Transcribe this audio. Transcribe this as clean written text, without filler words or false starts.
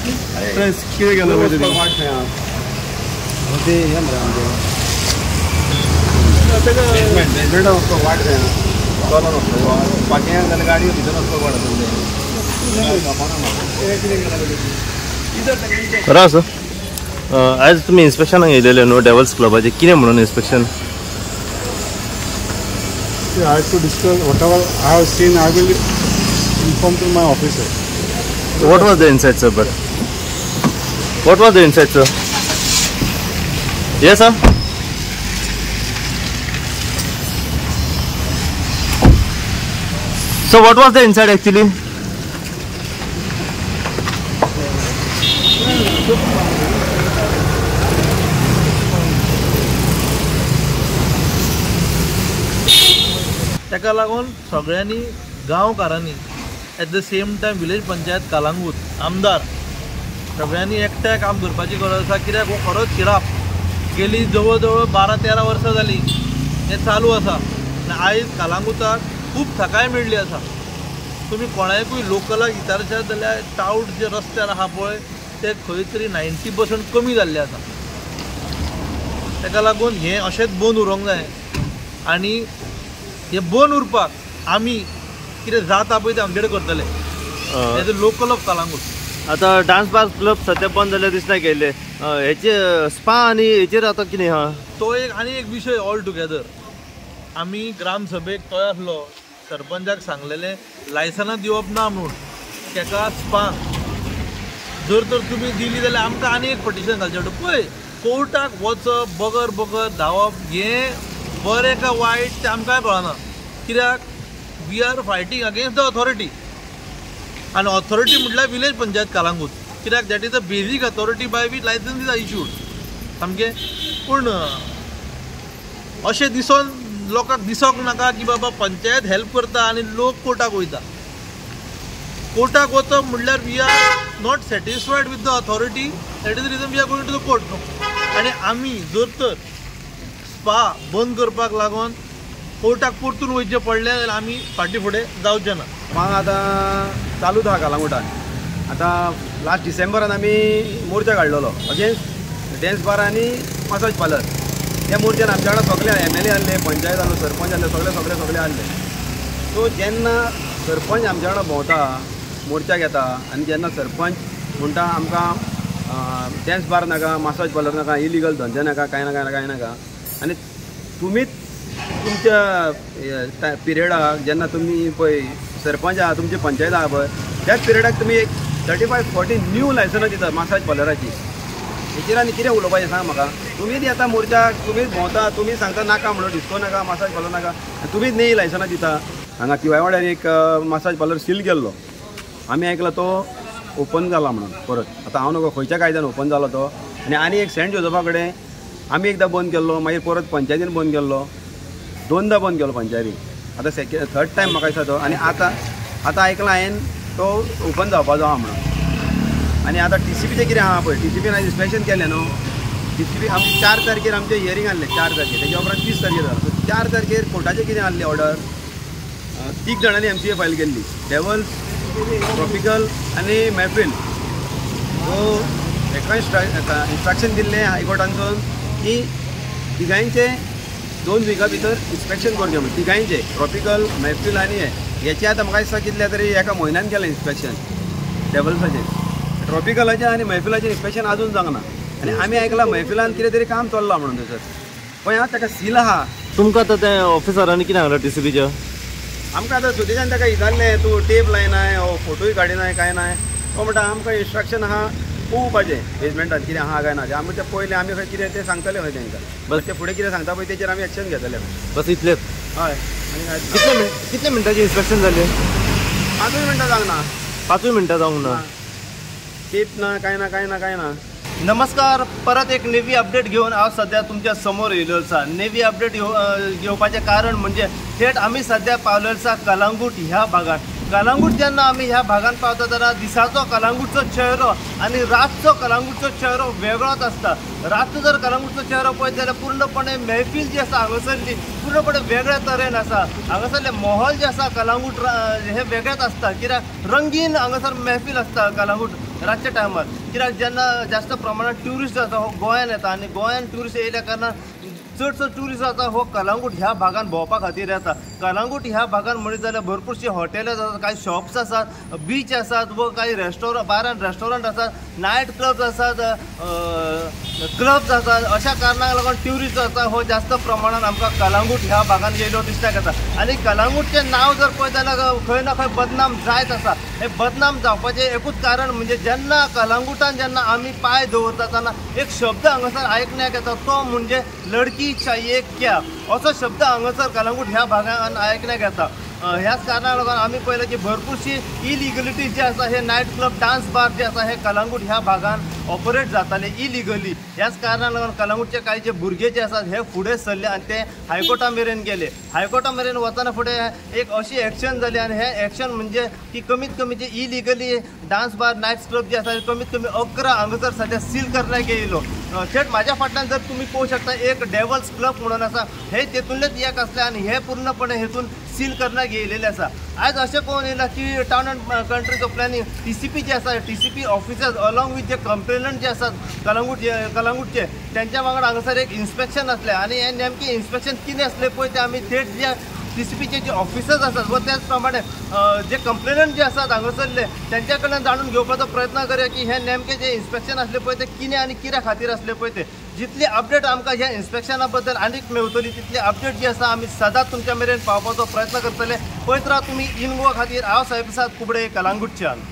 कितें गेलो ते हे मरे बेजमेंट वचपाक वाट जायना चलो नासलो फाटीं जाल्यार गाडयो भितर वचपाक वाट रास आज तुम्ही इन्स्पेक्शनाक येयलेले न्हू डेव्हल्स क्लबाचे कितें म्हणून inspection I have to discuss whatever I have seen. I will inform to my officer. What was the inside, sir? But what was the inside, sir? Yes, sir. So what was the inside actually? ताका लागून सगळ्यांनी गांवकारांनी at the same time village panchayat Calangute आमदार सगळ्यांनी एकठांय काम करपाची गरज आसा कित्याक हो खरोच शिराप गेली जवळ जवळ 12-13 वर्सां जाली हें चालू आसा आनी आयज कलंगूटाक खूब थाकाय मेळ्ळी आसा तुमी कोणाकूय लोकलाक विचारशात जाल्यार टावट जे रस्त्यार आहा पळय ते खंय तरी 90% कमी जाल्ले आसा ताका लागून हें अशेंच बंद उरोंक जाय आनी हे बंद उरपाक आमी कितें जाता पळय तें आमचे कडेन करतले as a local of Calangute आता डान्स बार क्लब सध्या बंद जाल्यार दिसना गेले हेचे स्पा आनी हेचेर आतां कितें आहा तो आनी एक विशय ऑल टुगेदर आमी ग्रामसभेक तोय आसलो सरपंचाक सांगलेलें लायसनां दिवप ना म्हणून तेका स्पाक जर तर तुमी दिली जाल्यार आमकां आनी एक पटिशन घालचें पडटा पळय कोर्टाक वचप बगर धांवप हें बरें का वायट तें आमकांय कळना कित्याक we are fighting against the authority आनी ऑथॉरिटी म्हटल्यार विलेज पंचायत कलंगूट कित्याक that is the basic authority by which licence are issued सामकें पूण अशें दिसोन लोकांक दिसोंक नाका की बाबा पंचायत हेल्प करता आनी लोक कोर्टाक वयता कोर्टाक वचप म्हटल्यार we are not satisfied with the authority that is the reason we are going to the court आनी आमी जर तर स्पा बंद करपाक लागून कोर्टाक परतून वयचें पडलें जाल्यार आमी फाटीं फुडें जावचें ना स्पा आतां चालूच आहा कलंगूटान आतां लास्ट डिसेंबरान आमी मोर्चा काडलेलो अगेन्स्ट डॅन्स बार आनी मसाज पार्लर त्या मोर्चान आमच्या वांगडा सगळे MLA आहले पंचायत आहलो सरपंच आहले सगळे आहले सो जेन्ना सरपंच आमच्या वांगडा भोंवता मोर्चा घेता आनी जेन्ना सरपंच म्हणटा आमकां डॅन्स बार नाका मसाज पार्लर नाका इलिगल धंदे नाका कांय नाका आनी तुमीच तुमच्या पिरियडाक जेन्ना तुमी पळय सरपंच आहा तुमची पंचायत आहा पळय त्याच पिरियडाक तुमी एक 35-40 न्यू लायसनां दिता मसाज पार्लराची हेचेर आनी कितें उलोवपाचें सांग म्हाका तुमीच येता मोर्चाक तुमीच भोंवता तुमी सांगता नाका म्हणून डिस्को नाका मसाज पार्लर नाका तुमीच न्ही लायसनां दिता हांगा किंवाय वाड्यार एक मसाज पार्लर सील केल्लो आमी आयकला तो ओपन जाला म्हणून परत आतां हांव नगो खंयच्या कायद्यान ओपन जालो तो आनी एक सेंट जोझफा कडेन आमी एकदां बंद केल्लो मागीर परत पंचायतीन बंद केल्लो 2दा बंद केलो पंचायतीन आतां थर्ड टायम म्हाका दिसता तो आनी आतां आयकलां हांवें तो ओपन जावपाचो आहा म्हणून आनी आतां TCPचें कितें आहा पळय TCPन आयज इन्स्पेक्शन केलें न्हू TCP आमचे 4 तारखेर आमचें हियरींग आहलें 4 तारखेर तेच्या उपरांत 30 तारखेर जालो 4 तारखेर कोर्टाचें कितें आहली ऑर्डर 3 जाणांनी MCA फायल केल्ली डेव्हल्स ट्रॉपिकल आनी महफील सो ताका इंस्ट्रक्शन दिल्लें हायकोर्टानसून की तिगांयचे 2 विका भितर इन्स्पेक्शन करचें म्हणून तिगांयचे ट्रॉपिकल महफील आनी हेचें आतां म्हाका दिसता कितल्या तरी एका म्हयन्यान केलें इन्स्पेक्शन डेव्हल्साचें ट्रॉपिकलाचें आनी महफिलाचें इन्स्पेक्शन आजून जावना आनी आमी आयकलां महफिलान कितें तरी काम चल्लां म्हणून थंयसर पळय आं ताका सील आहा तुमकां आतां तें ऑफिसरांनी कितें सांगलां TCPच्या आमकां आतां सुदेशान ताका विचारलें तूं टेप लायनाय फोटोय काडिनाय कांय नाय तो म्हणटा आमकां इन्स्ट्रक्शन आहा पळोवपाचें बेजमेंटान कितें आहा काय ना आमी तें पयलें आमी खंय कितें तें सांगतले खंय तांकां बस ते फुडें कितें सांगता पळय तेचेर आमी एक्शन घेतले बस इतलेंच हय आनी कितले मिनटाचें इन्स्पेक्शन जालें 5 मिनटां जावना 5 मिनटां जावंक ना टेप ना कांय ना नमस्कार परत एक नेवी अपडेट घेऊन हांव सध्या तुमच्या समोर येयलो आसा नेवी अपडेट घेवपाचें कारण म्हणजे थेट आमी सध्या पावलेलो आसा कलंगूट ह्या भागात कलंगूट जेन्ना आमी ह्या भागात पावता तेन्ना दिसाचो कलंगूटचो चेहरो आनी रातचो कलंगूटचो चेहरो वेगळोच आसता रातचो जर कलंगूटचो चेहरो पळयत जाल्यार पूर्णपणे महफील जी आसा हांगासरली पूर्णपणे वेगळ्या तरेन आसा हांगासरले मोहल जे आसा कलंगूट हे वेगळेच आसता कित्याक रंगीन हांगासर महफील आसता कलंगूट रातच्या टायमार कित्याक जेन्ना जास्त प्रमाणात ट्युरिस्ट जाता हो गोंयान येता आनी गोंयान ट्युरिस्ट येयल्या कारणान चडसो ट्युरिस्ट जाता हो कलंगूट ह्या भागान भोंवपा खातीर येता. कलंगूट ह्या भागान म्हणत जाल्यार भरपूरशी हॉटेल्स आसात, काही शॉप्स आसात, बीच आसात व काही बार एंड रेस्टॉरंट आसात, नायट क्लब्स आसात, क्लब्स आसात. अशा कारणाक लागून ट्युरिस्ट जाता हो जास्त प्रमाणात आमकां कलंगूट ह्या भागान येयलो दिसण्याक येता. आनी कलंगूटचें नांव जर पळयत जाल्यार खंय ना खंय बदनाम जायत आसा. हे बदनाम जावपाचें एकूच कारण म्हणजे जेन्ना कलंगूटान जेन्ना आमी पांय दवरता तेन्ना एक शब्द हांगासर आयकण्याक येता तो म्हणजे लडकी चाहिए क्या असो शब्द हांगासर कलंगूट ह्या भागान आयकण्याक येता. ह्याच कारणाक लागून आमी पळयलें की भरपूरशी इलिगलिटी जे आसा हे नायट क्लब डान्स बार जे आसा हे कलंगूट ह्या भागान ऑपरेट जाताले इलिगली. ह्याच कारणाक लागून कलंगूटचे काही जे भुरगे जे आसात हे फुडें सरले आनी ते हायकोर्टा मेरेन गेले. हायकोर्टा मेरेन वतना फुडें एक अशी एक्शन जाली आनी हे एक्शन म्हणजे की कमीत कमी जे illegally dance bar night club जे आसा कमीत कमी 11 हांगासर सध्या सील करण्यात येयलो. थेट म्हाज्या फाटल्यान जर तुमी पळोवंक शकता एक डेवल्स क्लब म्हणून आसा हे तेतूंतलेच एक आसले आनी हे पूर्णपणे हेतून सील करण्यात येयलेले आसा. आयज अशें कळून येयला की town and countries of planning TCP जे आसा TCP ऑफिसर्स अलॉंग वीथ जे कंप्लेनंट जे आसात कलंगूटचे त्यांच्या वांगडा हांगासर एक इन्स्पेक्शन आसलें आनी हे नेमकें इन्स्पेक्शन कितें आसलें पळय ते आमी थेट जे TCPचे जे ऑफिसर्स आसात व त्याच प्रमाणे जे कंप्लेनंट जे आसात हांगासरले त्यांच्या कडल्यान जाणून घेवपाचो प्रयत्न करूया की हे नेमकें जे इन्स्पेक्शन आसलें पळय ते कितें आनी कित्या खातीर आसलें पळय ते. जितली अपडेट आमकां ह्या इन्स्पेक्शना बद्दल आनीक मेळटली तितली अपडेट जी आसा आमी सदांच तुमच्या मेरेन पावपाचो प्रयत्न करतले. पळयत राहा तुमी इन गोवा खातीर हांव साहेब कुबडे कलंगूटच्यान.